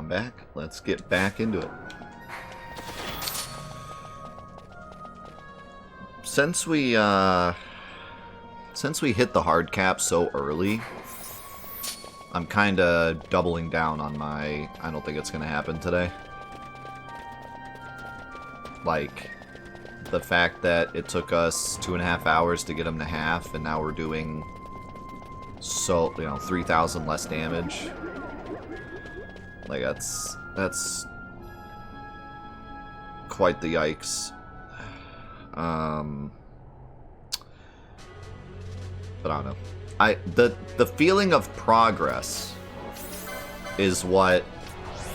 I'm back. Let's get back into it. Since we hit the hard cap so early, I'm kind of doubling down on my, I don't think it's going to happen today. Like, the fact that it took us 2.5 hours to get him to half, and now we're doing 3,000 less damage. Like, that's quite the yikes. But I don't know. The feeling of progress is what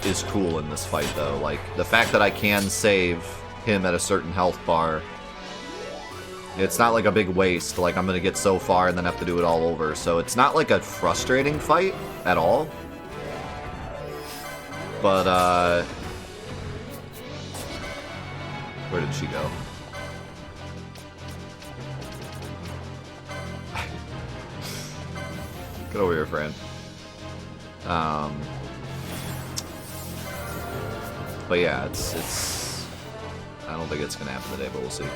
is cool in this fight, though. Like, the fact that I can save him at a certain health bar, it's not like a big waste. Like, I'm gonna get so far and then have to do it all over. So it's not like a frustrating fight at all. But, where did she go? Get over here, friend. But yeah, it's I don't think it's gonna happen today, but we'll see.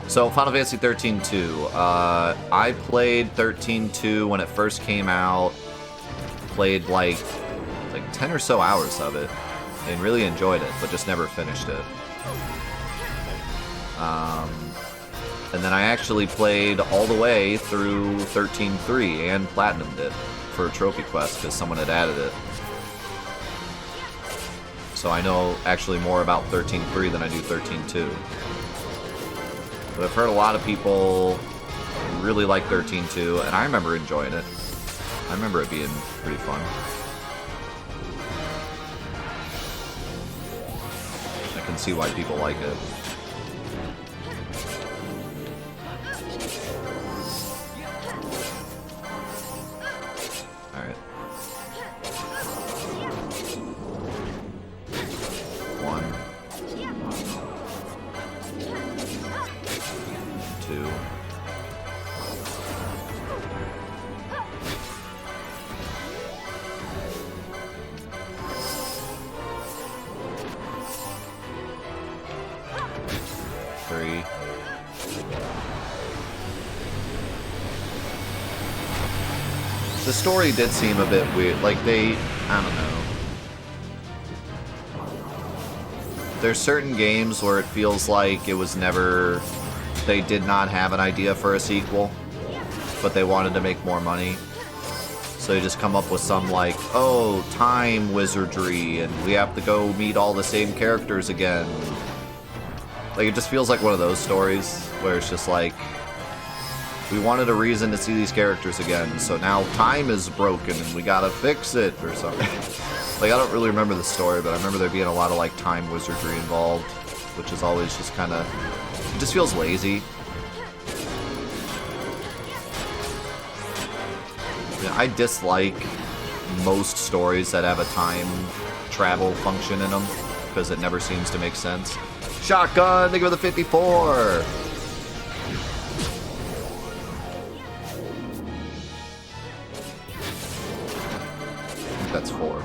So, Final Fantasy 13-2. I played 13-2 when it first came out. Played like 10 or so hours of it, and really enjoyed it, but just never finished it. And then I actually played all the way through 13-3 and platinumed it for a trophy quest because someone had added it. So I know actually more about 13-3 than I do 13-2. But I've heard a lot of people really like 13-2, and I remember enjoying it. I remember it being pretty fun. I can see why people like it. Alright. 1, 2. The story did seem a bit weird. Like, I don't know. There's certain games where it feels like it was never, they did not have an idea for a sequel, but they wanted to make more money. So they just come up with some like, oh, time wizardry, and we have to go meet all the same characters again. Like, it just feels like one of those stories where it's just like, we wanted a reason to see these characters again, so now time is broken and we gotta fix it or something. Like, I don't really remember the story, but I remember there being a lot of like time wizardry involved, which is always just kind of, it just feels lazy. Yeah, I dislike most stories that have a time travel function in them because it never seems to make sense. Shotgun, think of the 54. That's 4.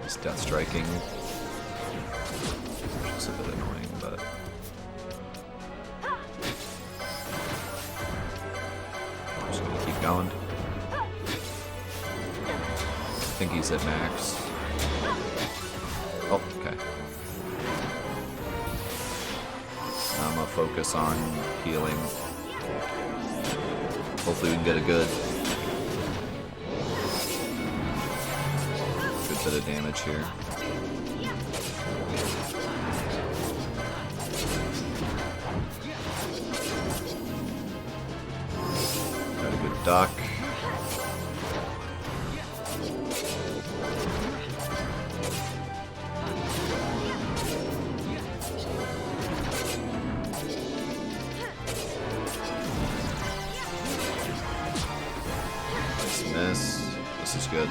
It's death striking. It's a bit annoying, but I'm just gonna keep going. I think he's at max. Oh, okay. I'm gonna focus on healing. Hopefully we can get a good bit of damage here. Got a good duck. This is good.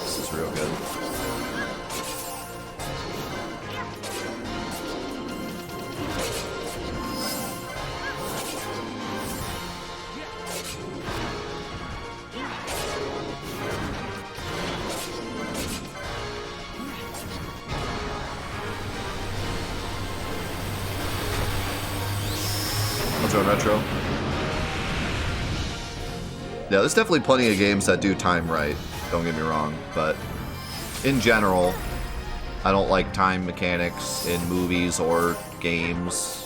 This is real good. retro. Yeah, there's definitely plenty of games that do time right, don't get me wrong, but in general, I don't like time mechanics in movies or games.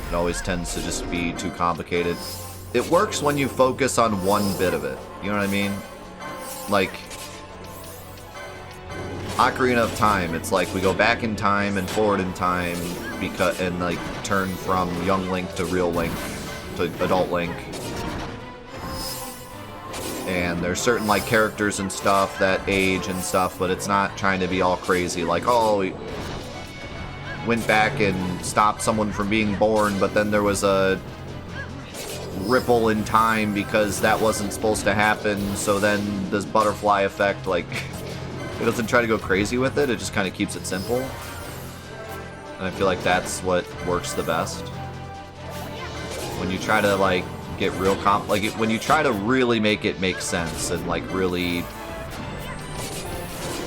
It always tends to just be too complicated. It works when you focus on one bit of it, you know what I mean? Like, Ocarina of Time, it's like we go back in time and forward in time and like turn from young Link to real Link to adult Link. And there's certain like characters and stuff that age and stuff, but it's not trying to be all crazy like, oh, we went back and stopped someone from being born, but then there was a ripple in time because that wasn't supposed to happen, so then this butterfly effect, like, it doesn't try to go crazy with it, it just kind of keeps it simple. And I feel like that's what works the best. When you try to, like, get real when you try to really make it make sense and, like, really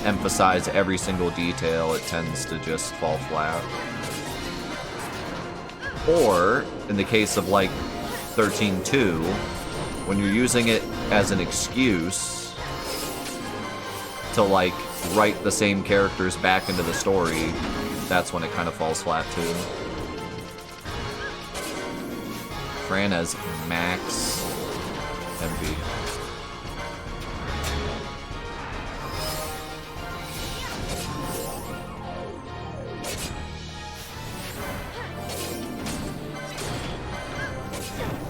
emphasize every single detail, it tends to just fall flat. Or, in the case of, like, 13.2, when you're using it as an excuse to, like, write the same characters back into the story, that's when it kind of falls flat, too. Fran as Max MP.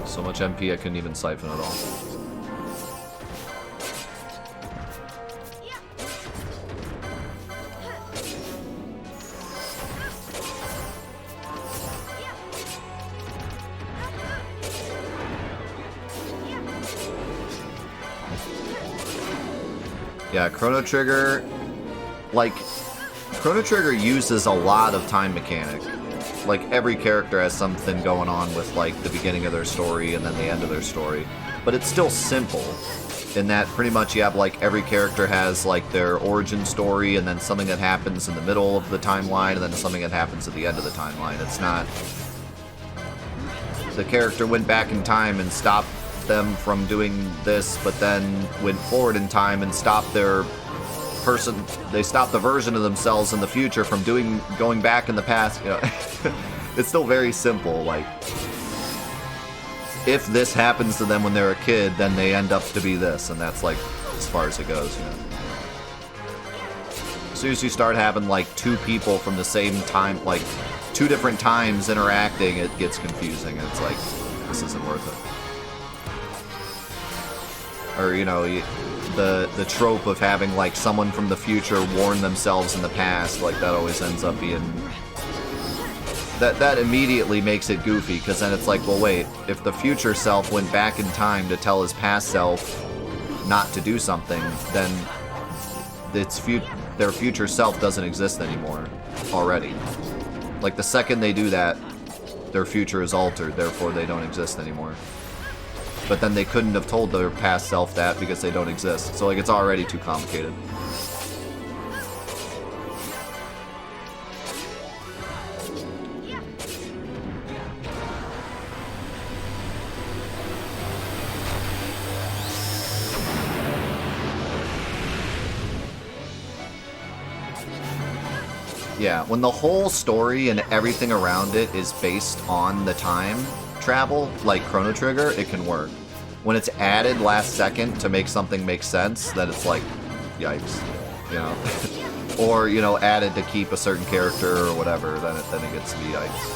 So much MP I couldn't even siphon at all. Yeah, Chrono Trigger, like, Chrono Trigger uses a lot of time mechanic. Like, every character has something going on with, like, the beginning of their story and then the end of their story. But it's still simple, in that pretty much you have, like, every character has, like, their origin story and then something that happens in the middle of the timeline and then something that happens at the end of the timeline. It's not... The character went back in time and stopped them from doing this, but then went forward in time and stopped their person. They stopped the version of themselves in the future from going back in the past. You know, it's still very simple. Like, if this happens to them when they're a kid, then they end up to be this, and that's like as far as it goes. You know, as soon as you start having like two people from the same time, like two different times interacting, it gets confusing, and it's like, this isn't worth it. Or, you know, the trope of having, like, someone from the future warn themselves in the past, like, that always ends up being... That immediately makes it goofy, because then it's like, well, wait, if the future self went back in time to tell his past self not to do something, then their future self doesn't exist anymore already. Like, the second they do that, their future is altered, therefore they don't exist anymore. But then they couldn't have told their past self that because they don't exist. So, like, it's already too complicated. Yeah, when the whole story and everything around it is based on the time travel, like Chrono Trigger, it can work. When it's added last second to make something make sense, then it's like, yikes, you know. Or, you know, added to keep a certain character or whatever, then it gets to be yikes.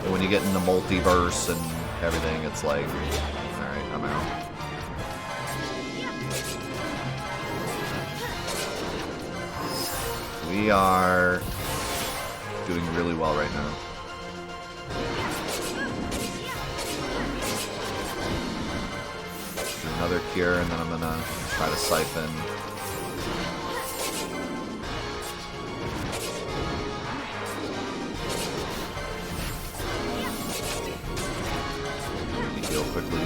And when you get in the multiverse and everything, it's like, alright, I'm out. We are doing really well right now. Another cure, and then I'm gonna try to siphon. Need to heal quickly.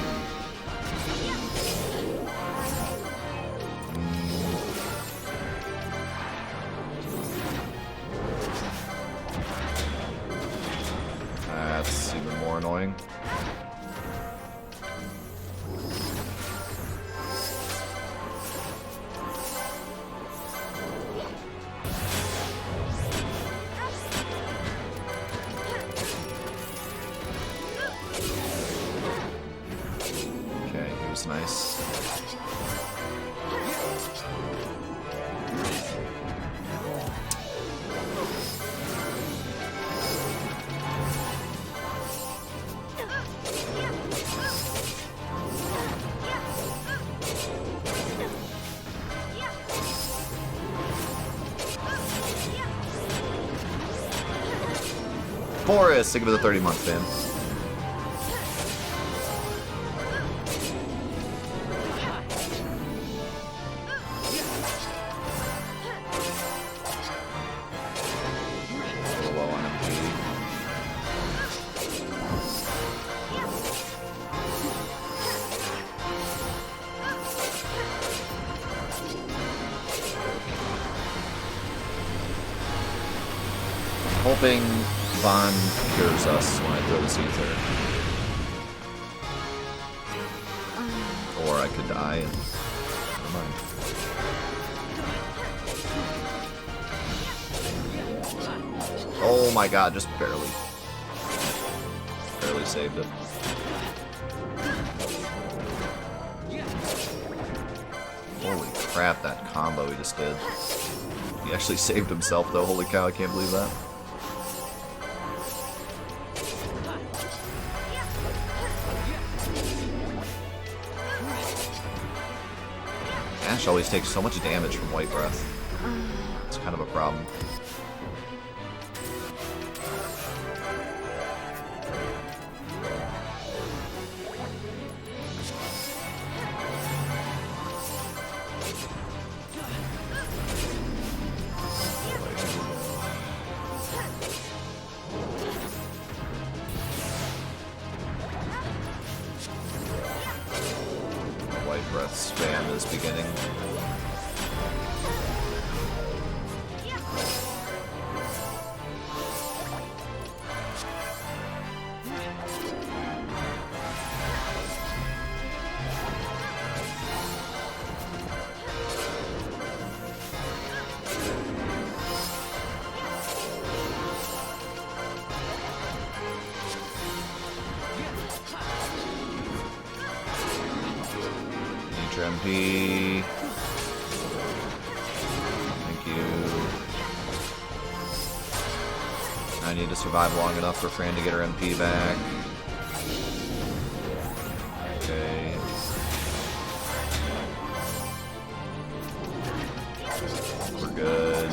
was nice. Forrest, think of the 30-month fan. Hoping Von cures us when I throw this ether. Or I could die and never mind. Oh my god, just barely. Barely saved it. Holy crap, that combo he just did. He actually saved himself though, holy cow, I can't believe that. Ash always takes so much damage from White Breath. It's kind of a problem. White Breath spam is beginning. MP. Thank you. I need to survive long enough for Fran to get her MP back. Okay. We're good.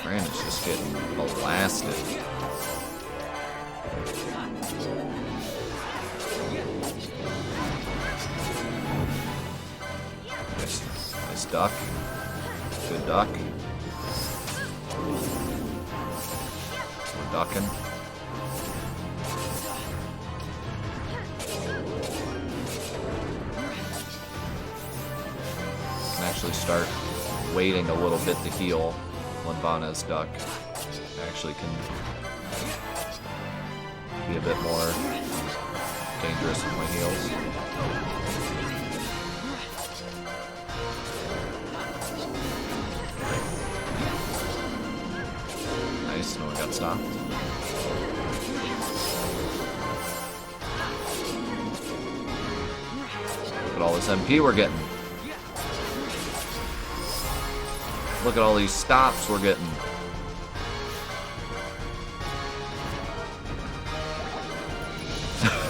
Fran is just getting blasted. Nice duck. Good duck. We're ducking. Can actually start waiting a little bit to heal when Vanna's duck. Actually can be a bit more dangerous with my heals. Nice, no one got stopped. Look at all this MP we're getting. Look at all these stops we're getting.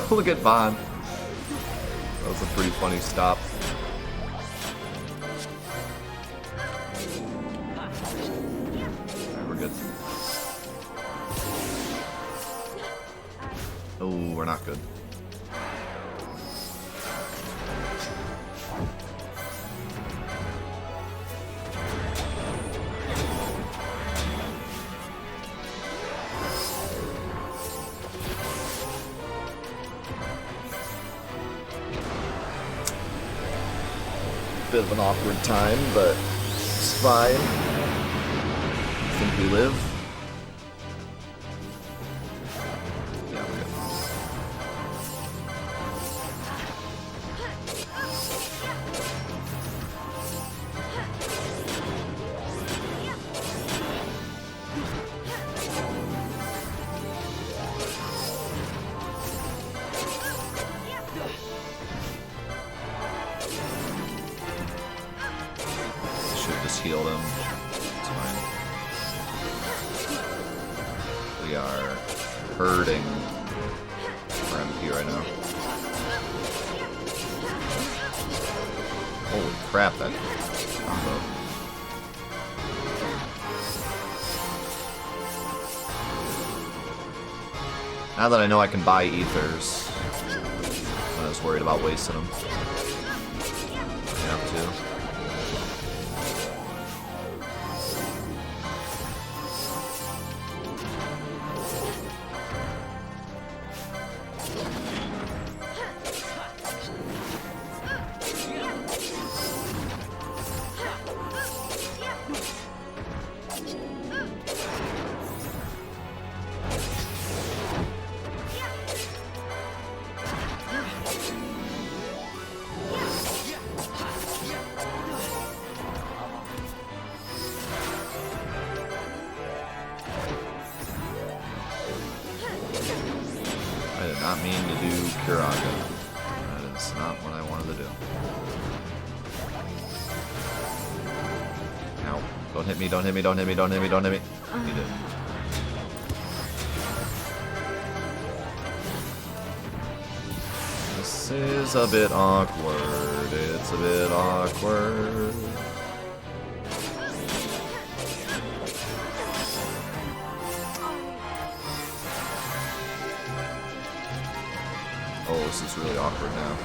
Look at Vaughn. That was a pretty funny stop. Alright, we're good. Oh, we're not good. Bit of an awkward time, but it's fine. I think we live. We are hurting for MP right now. Holy crap, that combo. Now that I know I can buy ethers, I was worried about wasting them. I have to. I did not mean to do Kuraga. That is not what I wanted to do. Ow. Don't hit me, don't hit me, don't hit me, don't hit me, don't hit me. You did. This is a bit awkward. It's a bit awkward. Oh, this is really awkward now.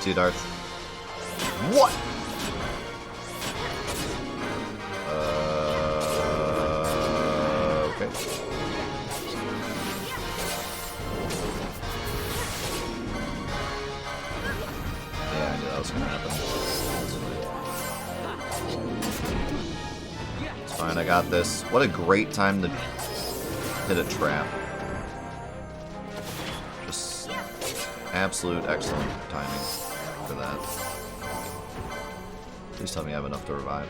See, Darth. What? Okay. Yeah, I knew that was gonna happen. Fine, I got this. What a great time to hit a trap. Just absolute excellent timing for that. Please tell me I have enough to revive.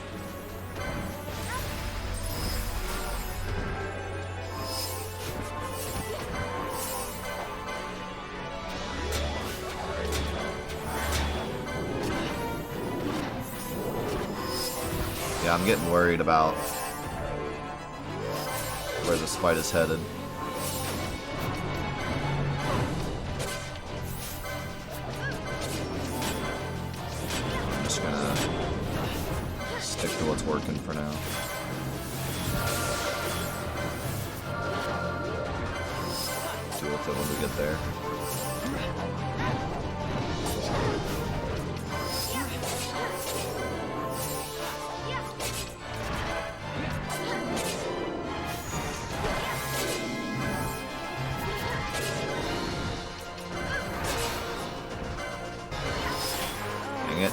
Yeah, I'm getting worried about where this fight is headed. I'm just gonna stick to what's working for now. Deal with it when we get there. It.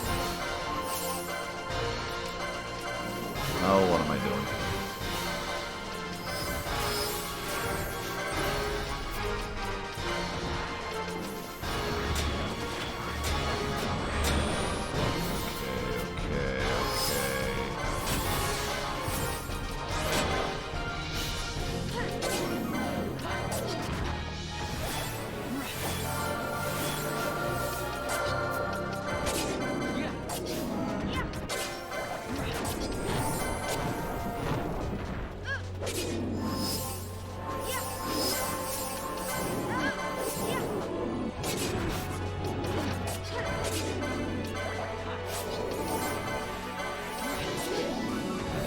Oh, what am I doing?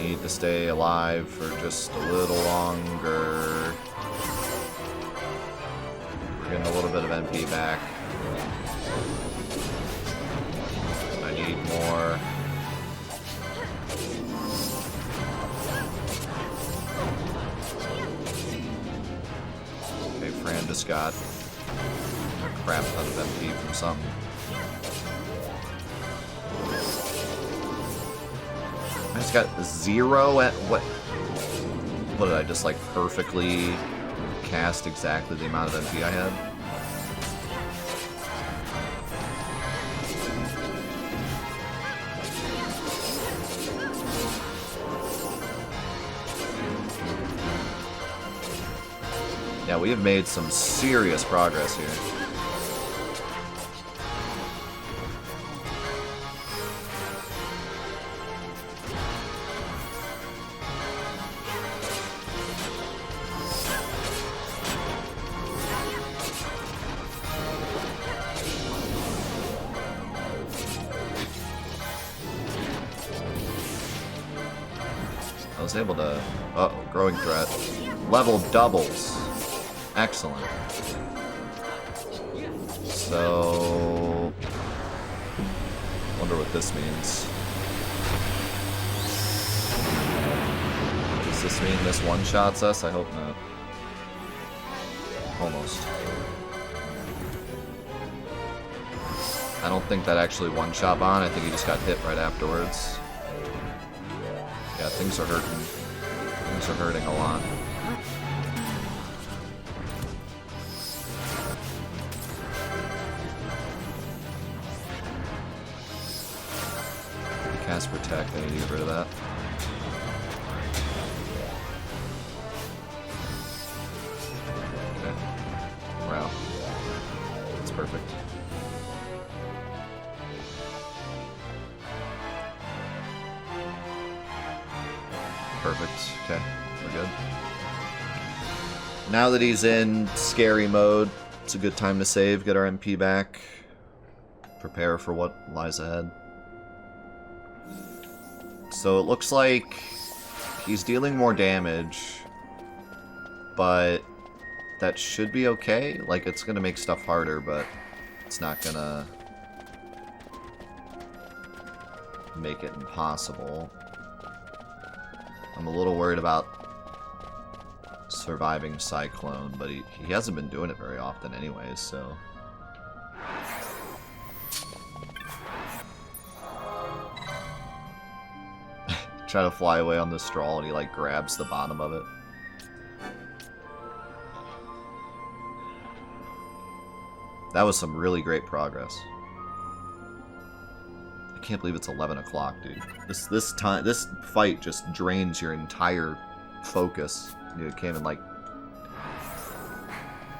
Need to stay alive for just a little longer. We're getting a little bit of MP back. I need more. Okay, Fran just got a crap ton of MP from something. I just got 0 at what? What did I just like perfectly cast exactly the amount of MP I had? Yeah, we have made some serious progress here. was able to... Uh-oh, growing threat. Level doubles. Excellent. So... wonder what this means. Does this mean this one-shots us? I hope not. Almost. I don't think that actually one-shot on. I think he just got hit right afterwards. Yeah, things are hurting. Things are hurting a lot. Cast Protect, I need to get rid of that. Okay. Wow. That's perfect. Perfect. Okay, we're good. Now that he's in scary mode, it's a good time to save, get our MP back, prepare for what lies ahead. So it looks like he's dealing more damage, but that should be okay. Like, it's gonna make stuff harder, but it's not gonna make it impossible. I'm a little worried about surviving Cyclone, but he hasn't been doing it very often anyways, so... Try to fly away on the straw and he like grabs the bottom of it. That was some really great progress. I can't believe it's 11 o'clock, dude. This fight just drains your entire focus. You can't even like...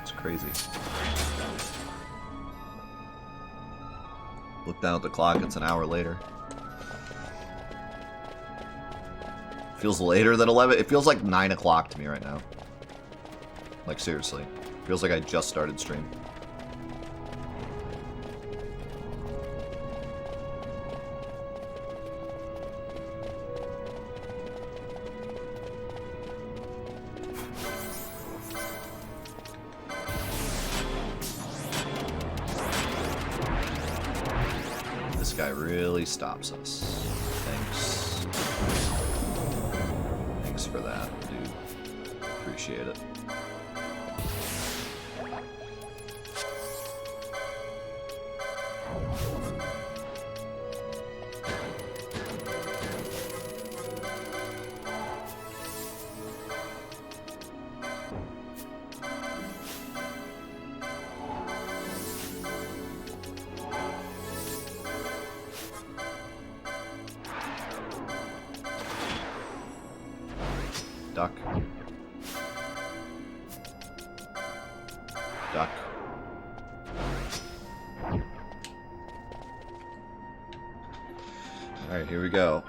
It's crazy. Look down at the clock, it's an hour later. Feels later than 11. It feels like 9 o'clock to me right now. Like, seriously. Feels like I just started stream. This guy really stops us. Thanks. Thanks for that, dude. Appreciate it. Duck. Duck. Alright, here we go.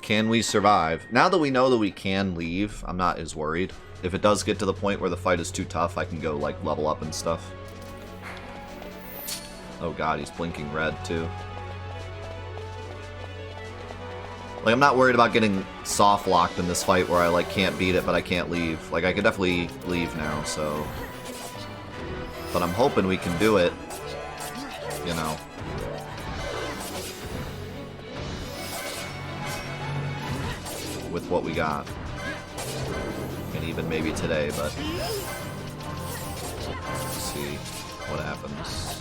Can we survive? Now that we know that we can leave, I'm not as worried. If it does get to the point where the fight is too tough, I can go, like, level up and stuff. Oh god, he's blinking red, too. Like, I'm not worried about getting soft-locked in this fight where I, like, can't beat it, but I can't leave. Like, I could definitely leave now, so... But I'm hoping we can do it, you know. With what we got. And even maybe today, but... Let's see what happens.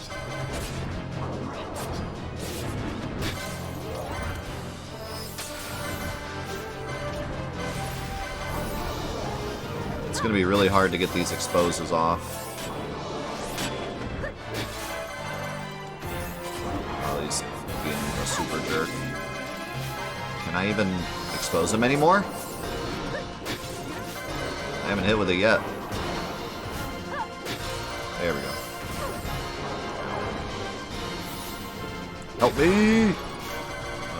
It's going to be really hard to get these exposes off. Oh, he's being a super jerk. Can I even expose him anymore? I haven't hit with it yet. There we go. Help me!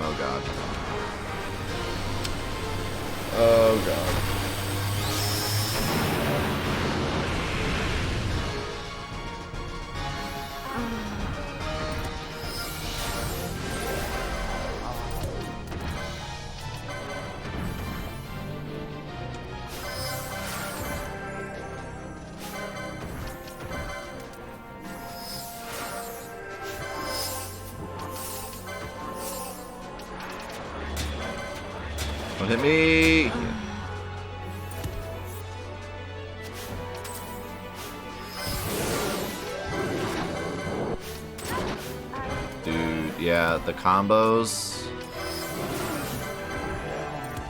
Oh god. Oh god. Don't hit me! Dude, yeah, the combos...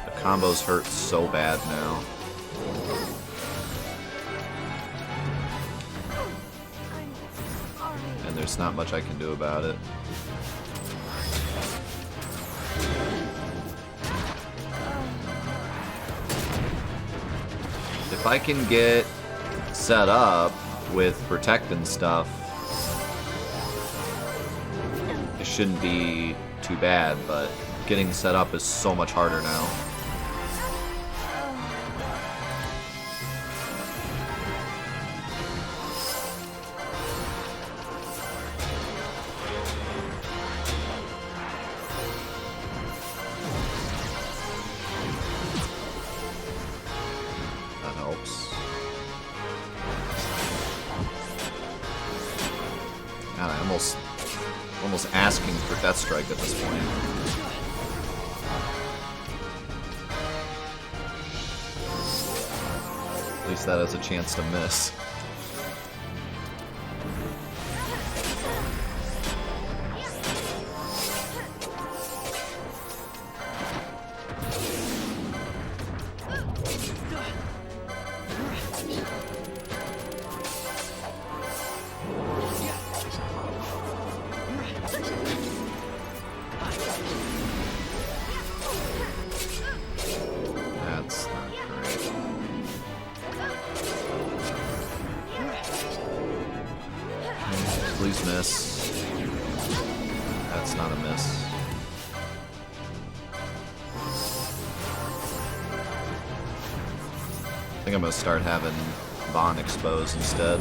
The combos hurt so bad now. And there's not much I can do about it. If I can get set up with protect and stuff, it shouldn't be too bad, but getting set up is so much harder now. Almost asking for Death Strike at this point. At least that has a chance to miss. Please miss. That's not a miss. I think I'm gonna start having Vaughn expose instead.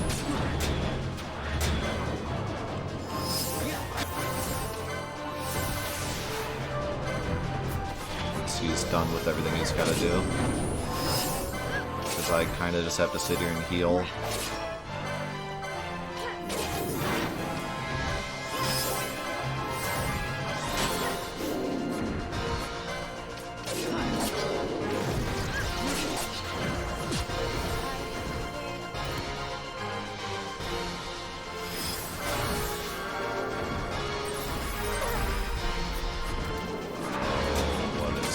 Once he's done with everything he's gotta do. Because I kinda just have to sit here and heal.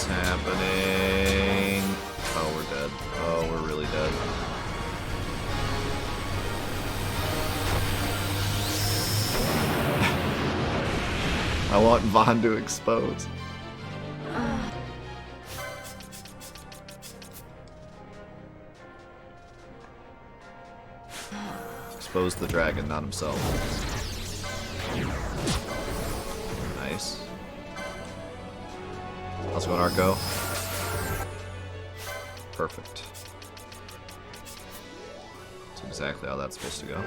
Happening. Oh, we're dead. Oh, we're really dead. I want Vaughn to expose. Expose the dragon, not himself. Nice. How's it going, Arco? Perfect. That's exactly how that's supposed to go.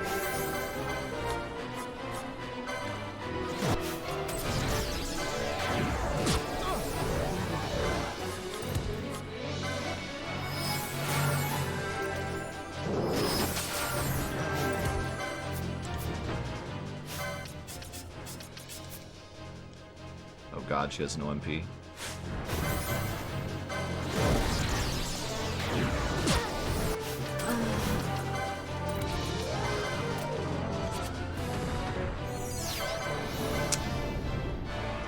Oh god, she has no MP.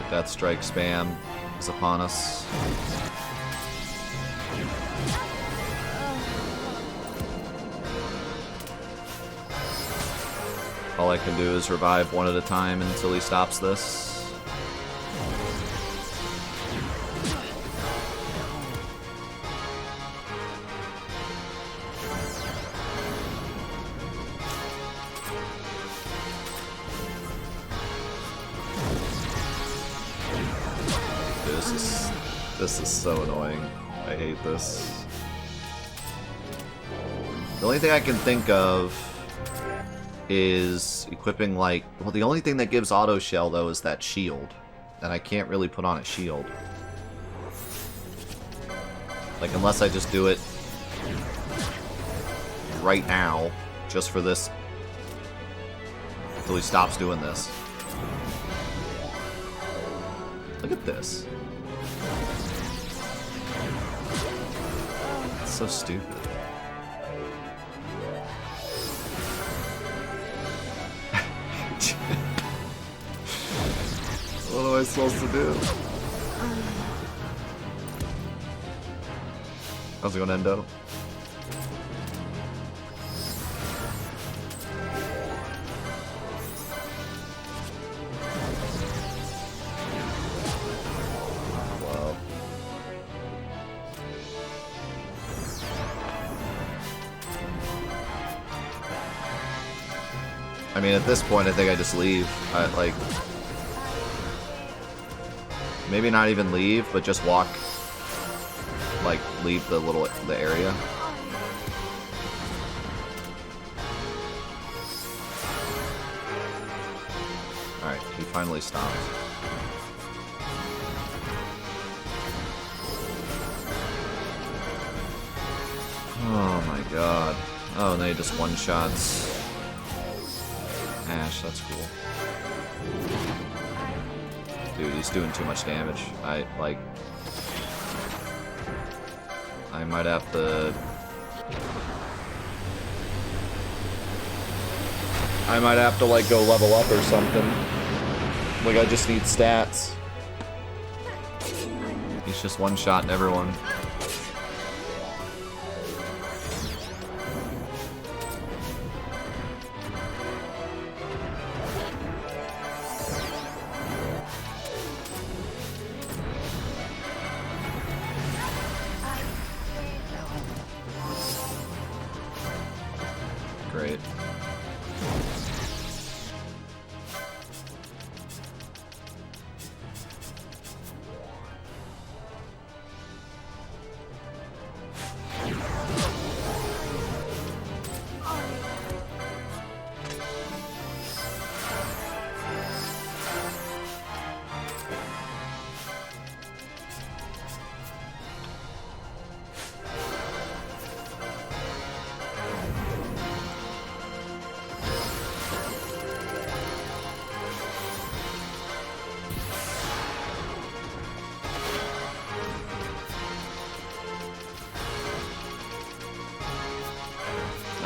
Death Strike spam is upon us. All I can do is revive one at a time until he stops this. This is so annoying. I hate this. The only thing I can think of is equipping, like... Well, the only thing that gives auto shell, though, is that shield. And I can't really put on a shield. Like, unless I just do it right now, just for this, until he stops doing this. Look at this. so stupid. What am I supposed to do? How's it gonna end up? Wow. I mean, at this point, I think I just leave. Like, maybe not even leave, but just walk. Like, leave the area. Alright, he finally stopped. Oh my god. Oh, and then he just one-shots Ash, that's cool. Dude, he's doing too much damage. I might have to... like, go level up or something. Like, I just need stats. He's just one-shotting everyone. Great.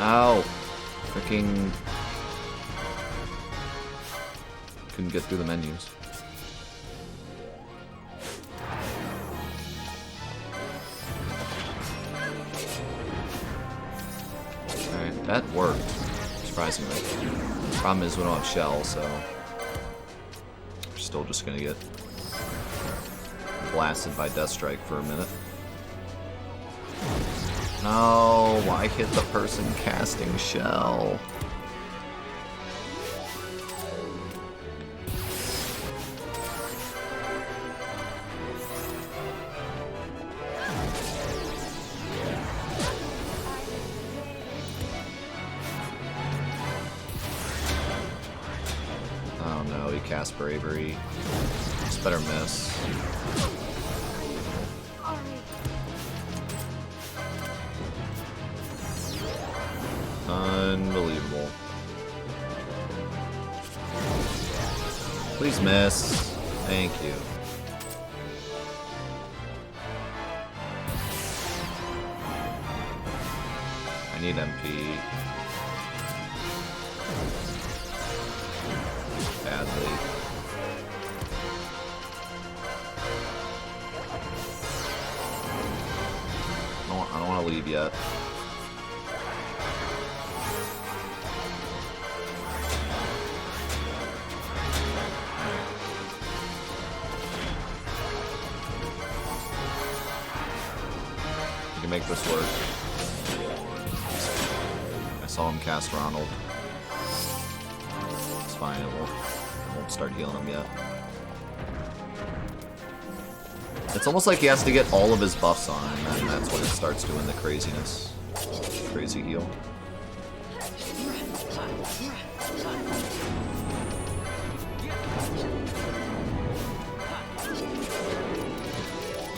Ow! Freaking... couldn't get through the menus. Alright, that worked. Surprisingly. Problem is we don't have shell, so... we're still just gonna get... blasted by Death Strike for a minute. No, I hit the person casting shell. Oh no, he cast Bravery. Just better miss. Unbelievable. Please miss. Thank you. I need MP. Badly. I don't want to leave yet. Make this work. I saw him cast Ronald. It's fine, it won't start healing him yet. It's almost like he has to get all of his buffs on, and then that's when it starts doing the craziness. Crazy heal.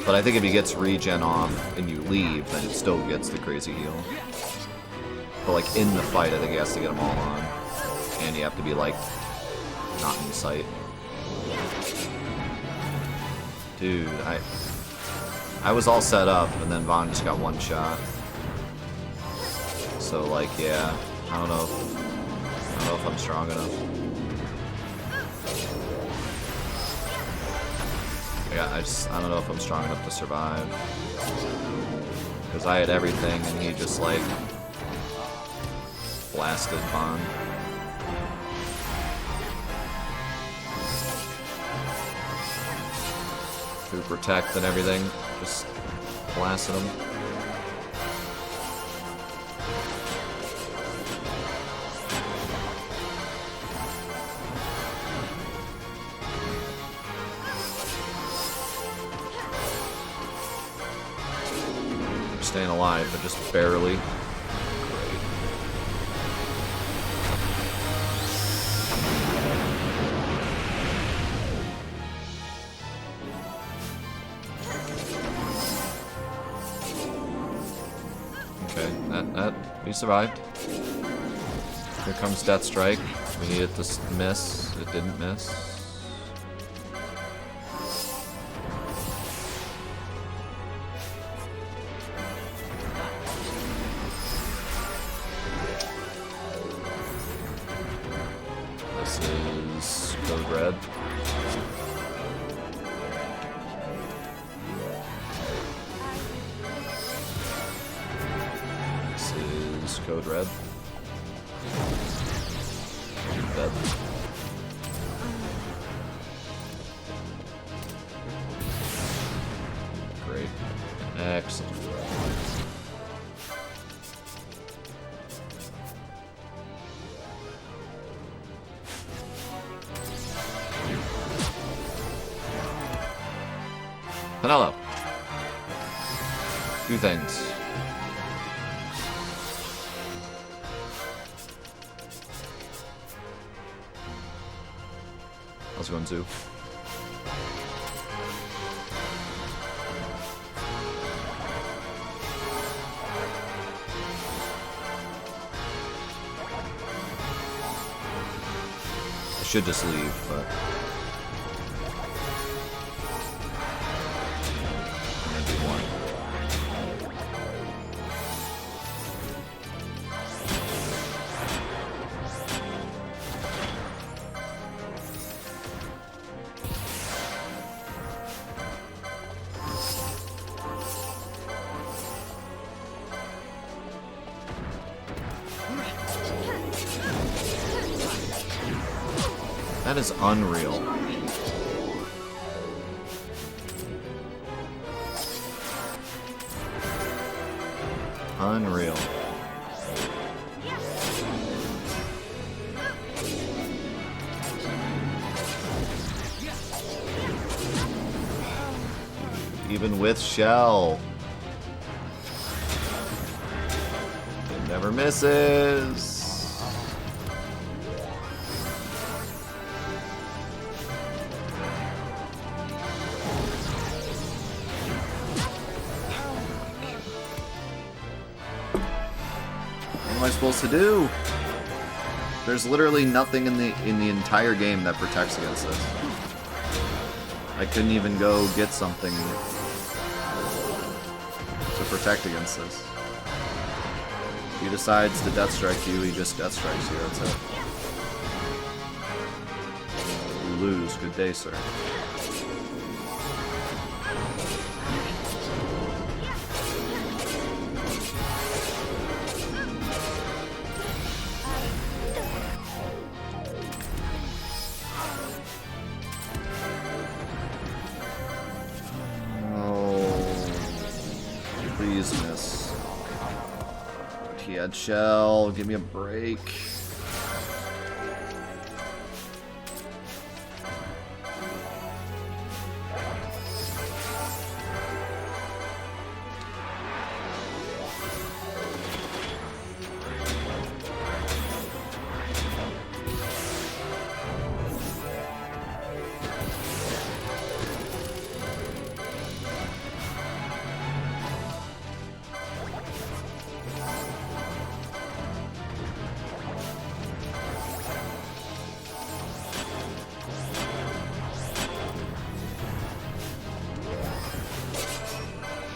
But I think if he gets regen off and you leave, then it still gets the crazy heal. But like in the fight, I think he has to get them all on. And you have to be like, not in sight. Dude, I was all set up and then Vaughn just got one shot. So like, yeah, I don't know if I'm strong enough. Yeah, I don't know if I'm strong enough to survive. Because I had everything and he just like blasted Bond. Through protect and everything, just blasted him. Staying alive, but just barely. Okay, that we survived. Here comes Death Strike. We needed to miss. It didn't miss. Red. This is Code Red. Dead. Great. Excellent. Hello. Two things. How's it going, Zoo? I should just leave, but that is unreal. Unreal. Even with Shell. It never misses. What am I supposed to do? There's literally nothing in the entire game that protects against this. I couldn't even go get something to protect against this. If he decides to death strike you, he just death strikes you, that's it. You lose. Good day, sir. Please miss. He had Shell. Give me a break.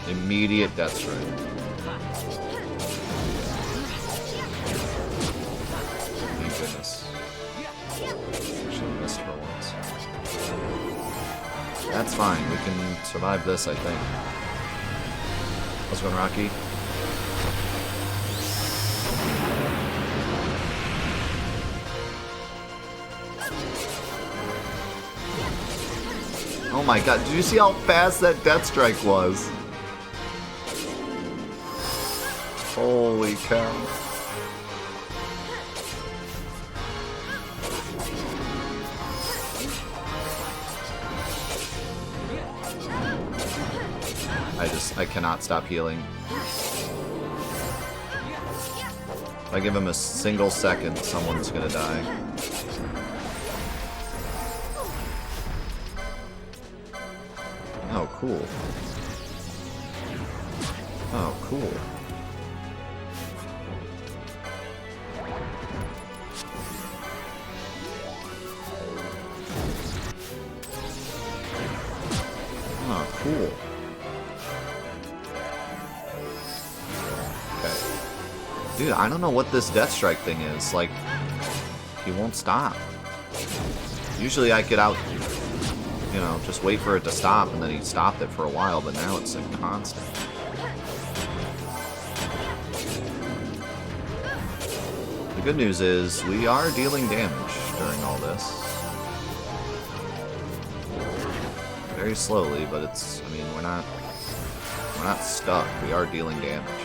Immediate death strike. That's fine. We can survive this, I think. How's it going, Rocky? Oh my god, did you see how fast that death strike was? Holy cow. I cannot stop healing. If I give him a single second, someone's gonna die. Oh, cool. Oh, cool. Oh, cool. Dude, I don't know what this death strike thing is. Like, he won't stop. Usually I could you know, just wait for it to stop and then he stopped it for a while, but now it's like constant. The good news is we are dealing damage during all this. Very slowly, but it's, I mean, we're not stuck. We are dealing damage.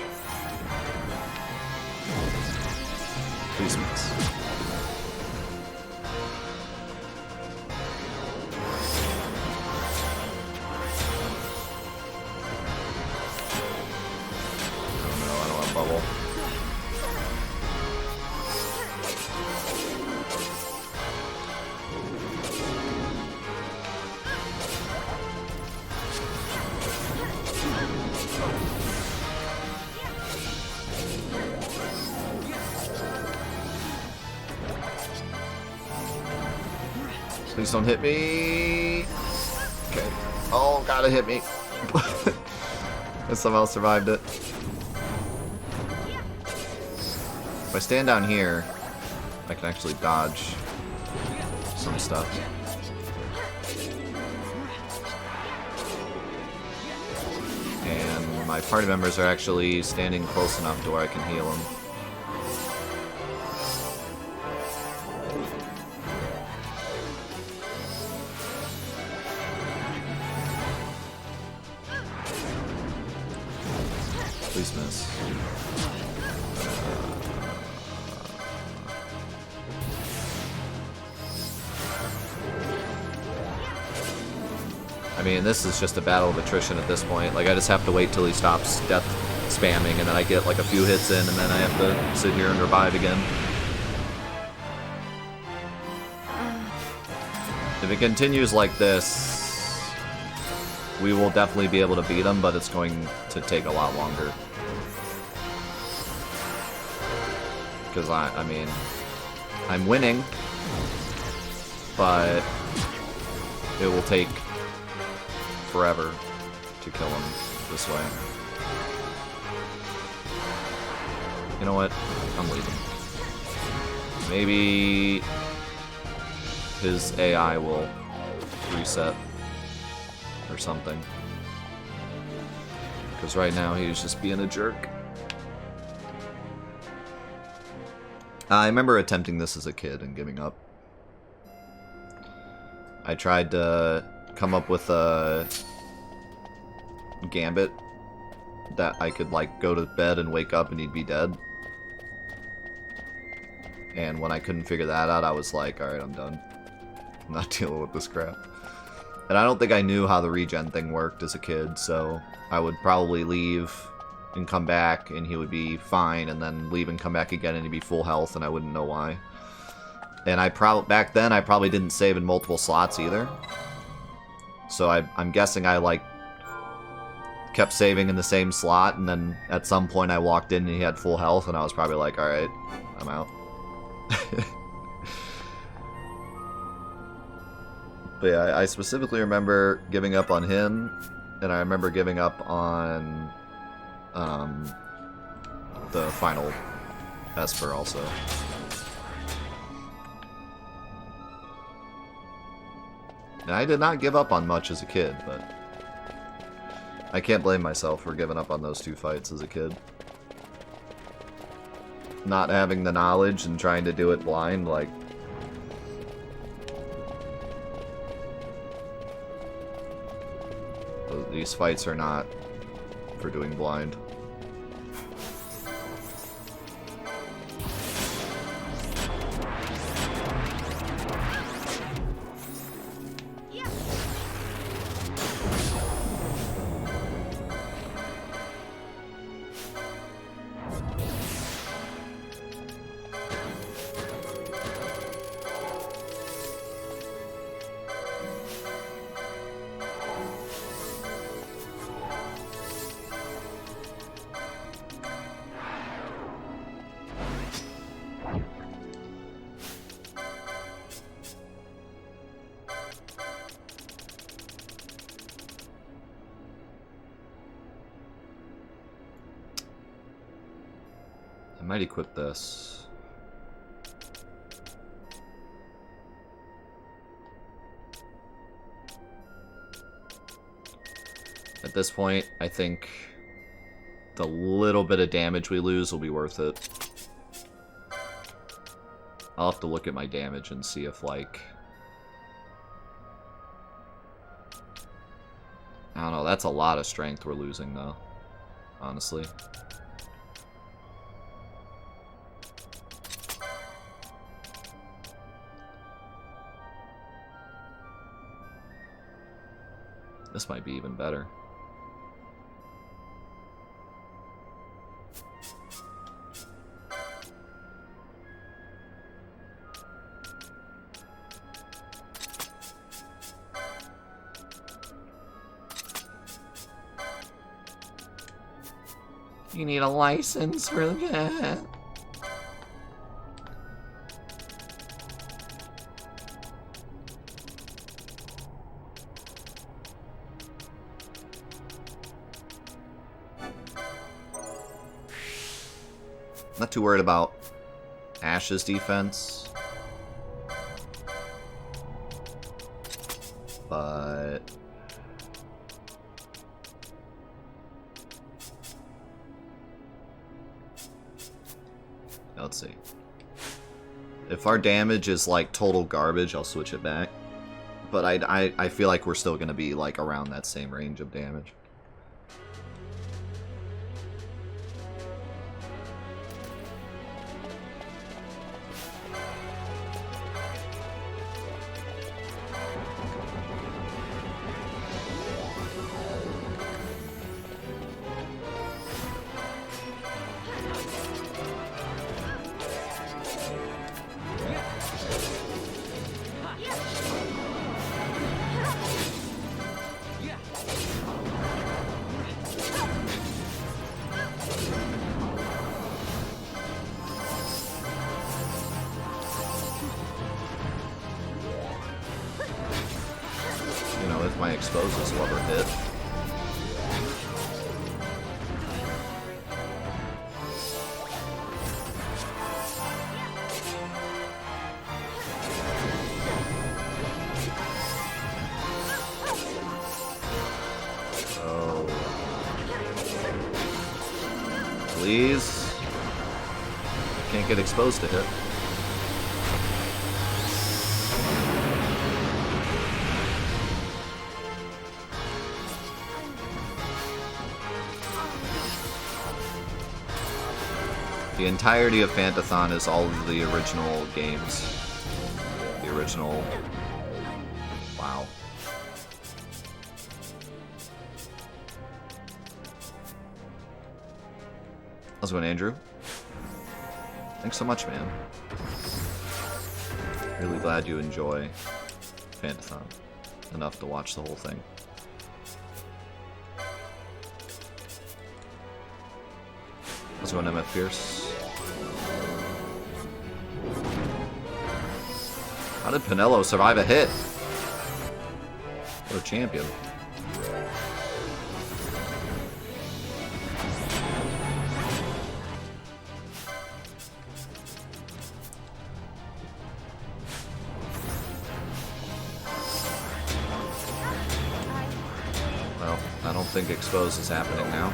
Please miss. Oh no, I don't want to bubble. Please don't hit me. Okay. Oh, God, it hit me. I somehow survived it. If I stand down here, I can actually dodge some stuff. And my party members are actually standing close enough to where I can heal them. Please miss. I mean, this is just a battle of attrition at this point. Like, I just have to wait till he stops death spamming, and then I get like a few hits in, and then I have to sit here and revive again. If it continues like this, we will definitely be able to beat him, but it's going to take a lot longer. Because I mean, I'm winning, but it will take forever to kill him this way. You know what? I'm leaving. Maybe his AI will reset or something. Because right now he's just being a jerk. I remember attempting this as a kid and giving up. I tried to come up with a gambit that I could like go to bed and wake up and he'd be dead. And when I couldn't figure that out, I was like, alright, I'm done. I'm not dealing with this crap. And I don't think I knew how the regen thing worked as a kid, so I would probably leave and come back and he would be fine, and then leave and come back again and he'd be full health and I wouldn't know why. And back then I probably didn't save in multiple slots either. So I'm guessing I like kept saving in the same slot, and then at some point I walked in and he had full health and I was probably like, alright, I'm out. But yeah, I specifically remember giving up on him, and I remember giving up on the final Esper also. And I did not give up on much as a kid, but I can't blame myself for giving up on those 2 fights as a kid. Not having the knowledge and trying to do it blind, like... These fights are not for doing blind. I might equip this. At this point, I think the little bit of damage we lose will be worth it. I'll have to look at my damage and see if, like... I don't know, that's a lot of strength we're losing, though. Honestly. This might be even better. You need a license for that. Not too worried about Ash's defense, but let's see. If our damage is like total garbage, I'll switch it back. But I feel like we're still gonna be like around that same range of damage. My exposes will ever hit. Oh. Please. Can't get exposed to hit. The entirety of Fantathon is all of the original games. The original... Wow. How's it going, Andrew? Thanks so much, man. Really glad you enjoy Fantathon enough to watch the whole thing. How's it going, MF Pierce? How did Pinello survive a hit? What a champion. Well, I don't think expose is happening now.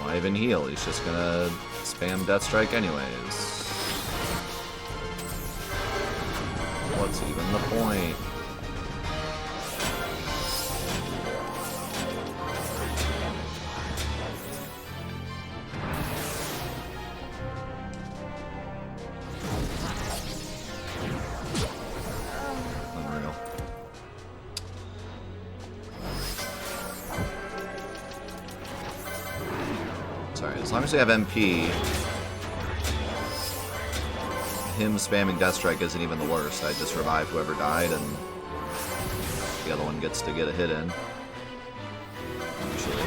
Why even heal? He's just gonna spam Death Strike anyways. What's even the point? Unreal. Sorry, as long as we have MP, him spamming Death Strike isn't even the worst. I just revive whoever died, and the other one gets to get a hit in. Usually.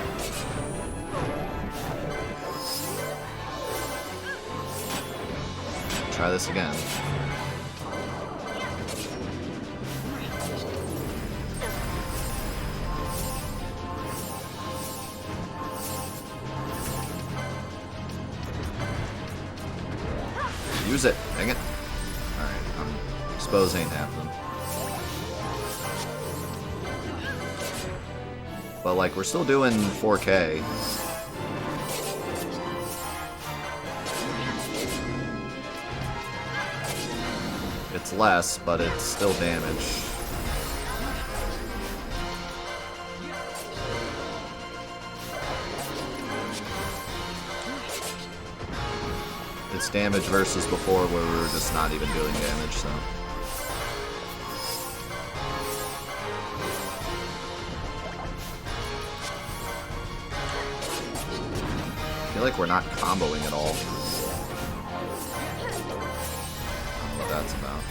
Try this again. Use it. Dang it. Alright, expose ain't happening. But, like, we're still doing 4K. It's less, but it's still damage. It's damage versus before where we were just not even doing damage, so. I feel like we're not comboing at all. I don't know what that's about.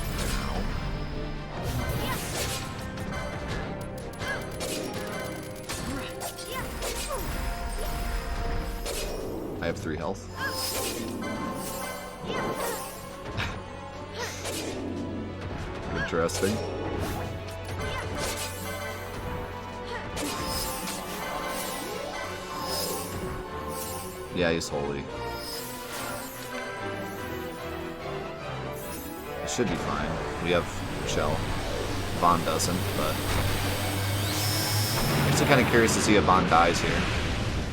I have 3 health. Interesting. Yeah, he's holy. It should be fine. We have Shell. Bond doesn't, but I'm actually kind of curious to see if Bond dies here.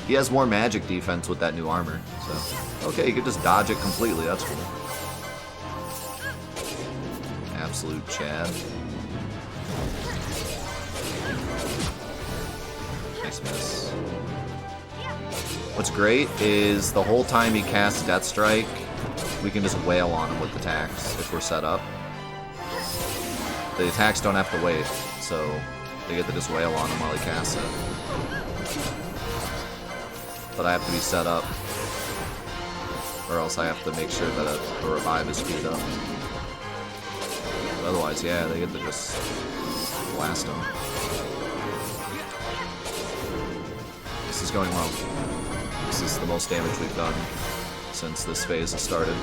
He has more magic defense with that new armor, so okay, you could just dodge it completely. That's cool. Absolute Chad. Nice miss. What's great is the whole time he casts Death Strike, we can just wail on him with attacks if we're set up. The attacks don't have to wait, so they get to just wail on him while he casts it. But I have to be set up, or else I have to make sure that a revive is queued up. But otherwise, yeah, they get to just blast him. This is going well. This is the most damage we've done since this phase has started.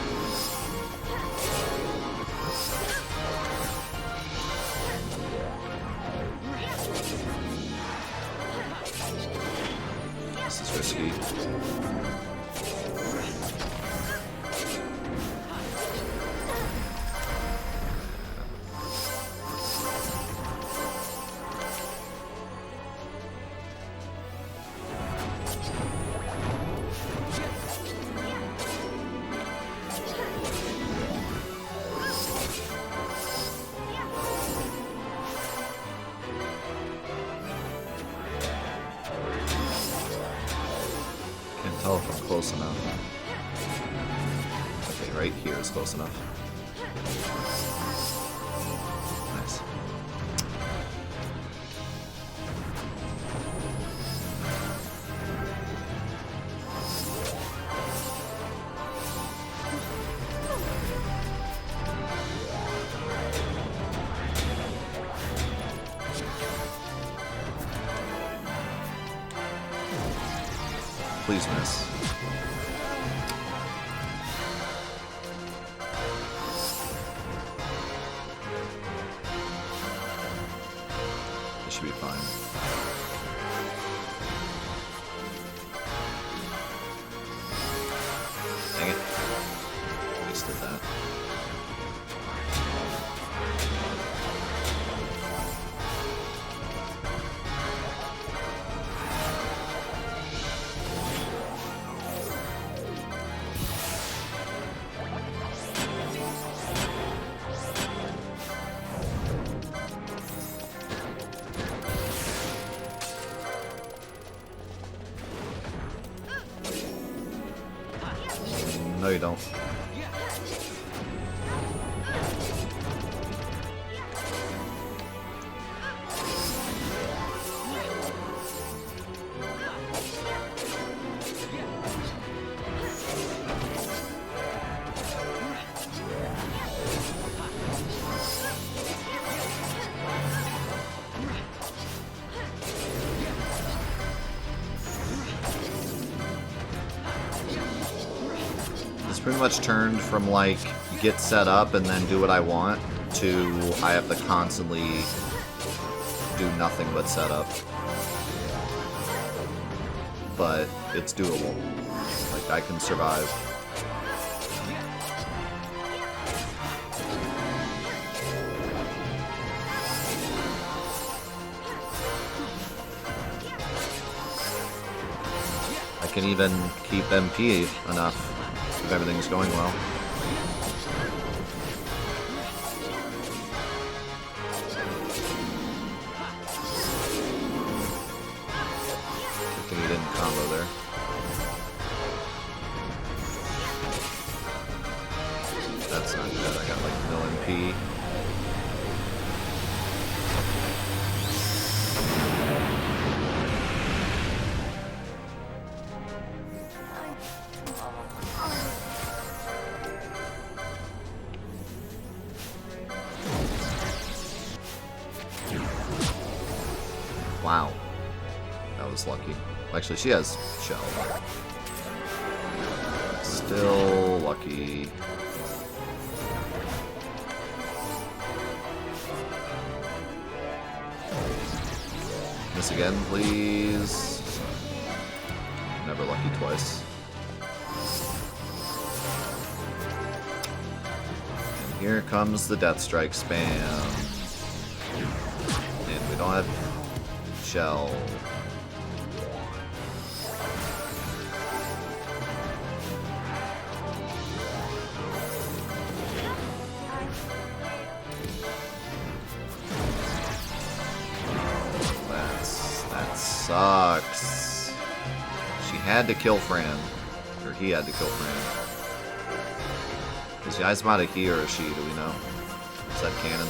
This is risky. Can't tell if I'm close enough. Okay, right here is close enough. Nice. Please miss. This should be fine. Dang it. Wasted that. No, you don't. Pretty much turned from like get set up and then do what I want to I have to constantly do nothing but set up. But it's doable. Like I can survive. I can even keep MP enough. If everything's going well. Good thing he didn't combo there. That's not good. I got like no MP. Wow. That was lucky. Actually, she has shell. Still lucky. Miss again, please. Never lucky twice. And here comes the Death Strike spam. And we don't have shell. That sucks. She had to kill Fran. Or he had to kill Fran. Is Yasmata he or she, do we know? Is that canon?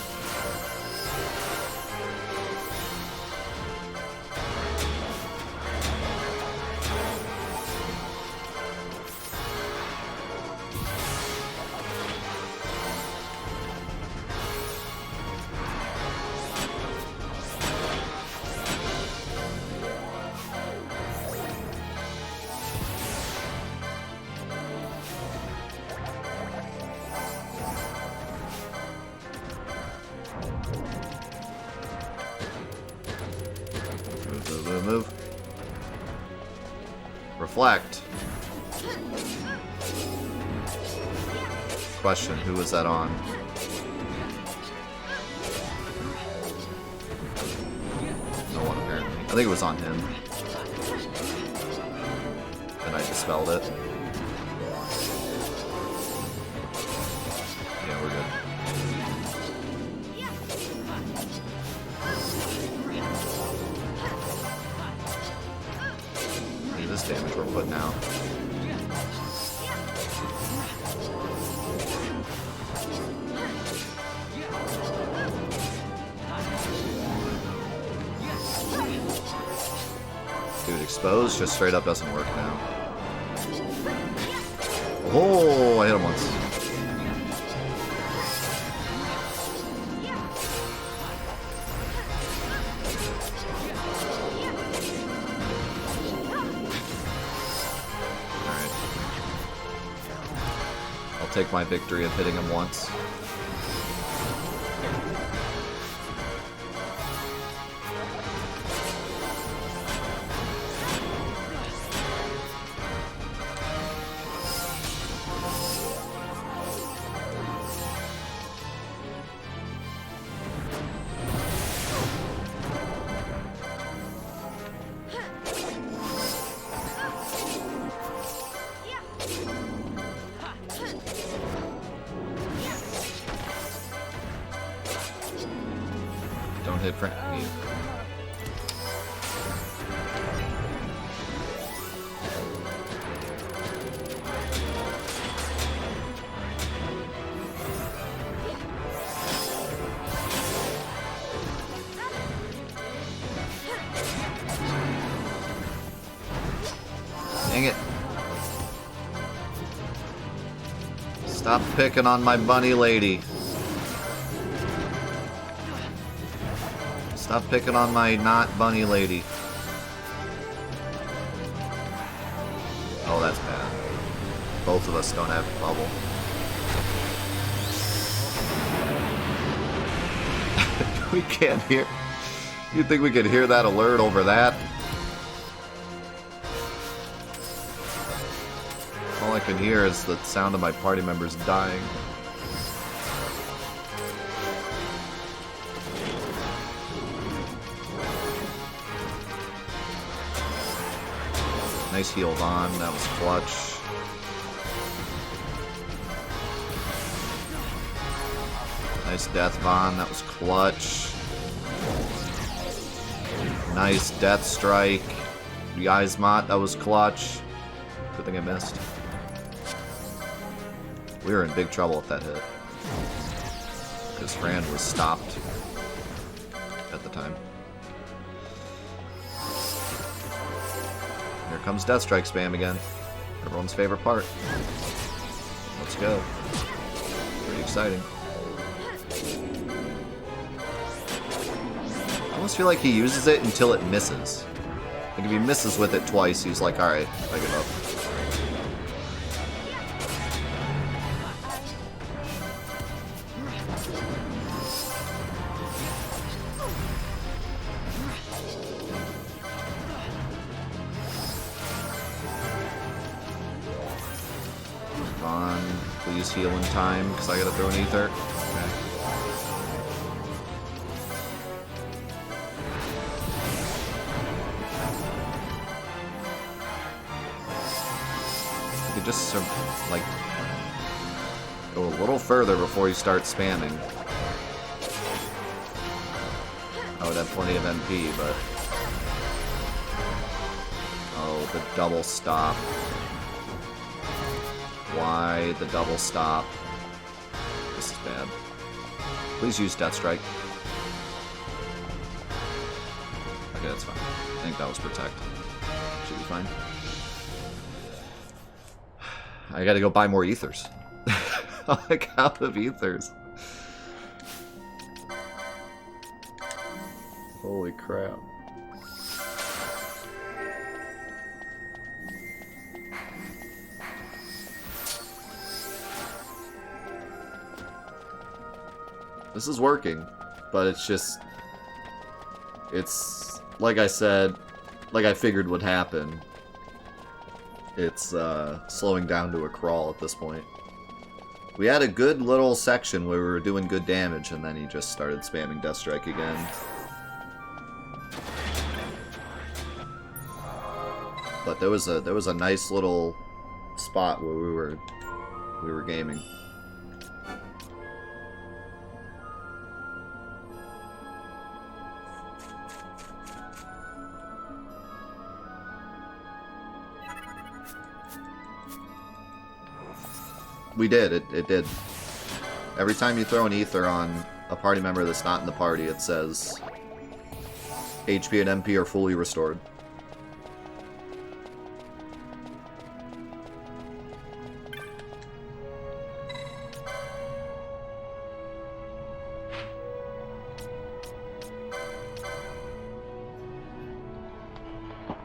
Move. Reflect. Question, who was that on? No one, apparently. I think it was on him. And I dispelled it. Yeah, we're good. This damage we're putting out. Dude, expose just straight up doesn't work now. Oh, I hit him once. take my victory of hitting him once. Don't hit Frank. Dang it. Stop picking on my bunny lady. Stop picking on my not bunny lady. Oh, that's bad. Both of us don't have bubble. We can't hear. You'd think we could hear that alert over that? All I can hear is the sound of my party members dying. Nice heal on, that was clutch. Nice death Von, that was clutch. Nice death strike. Yizmot, that was clutch. Good thing I missed. We were in big trouble if that hit. Because Fran was stopped at the time. Here comes Death Strike spam again. Everyone's favorite part. Let's go. Pretty exciting. I almost feel like he uses it until it misses. Like if he misses with it twice, he's like, alright, I give up. Please heal in time, because I gotta throw an ether. Okay. You could just, like, go a little further before you start spamming. I would have plenty of MP, but... Oh, the double stop. Why the double stop? This is bad. Please use Death Strike. Okay, that's fine. I think that was Protect. Should be fine. I gotta go buy more ethers. I'm like out of ethers. Holy crap. This is working, but it's just... It's... Like I said, like I figured would happen. It's slowing down to a crawl at this point. We had a good little section where we were doing good damage, and then he just started spamming Death Strike again. But there was a nice little spot where we were gaming. We did. It did. Every time you throw an ether on a party member that's not in the party, it says HP and MP are fully restored.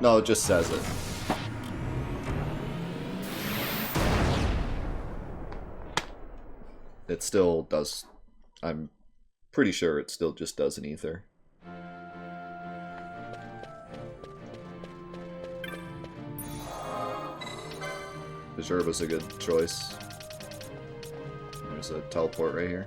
No, it just says it. it still does. I'm pretty sure it still just does an ether. Vizurba's a good choice. There's a teleport right here.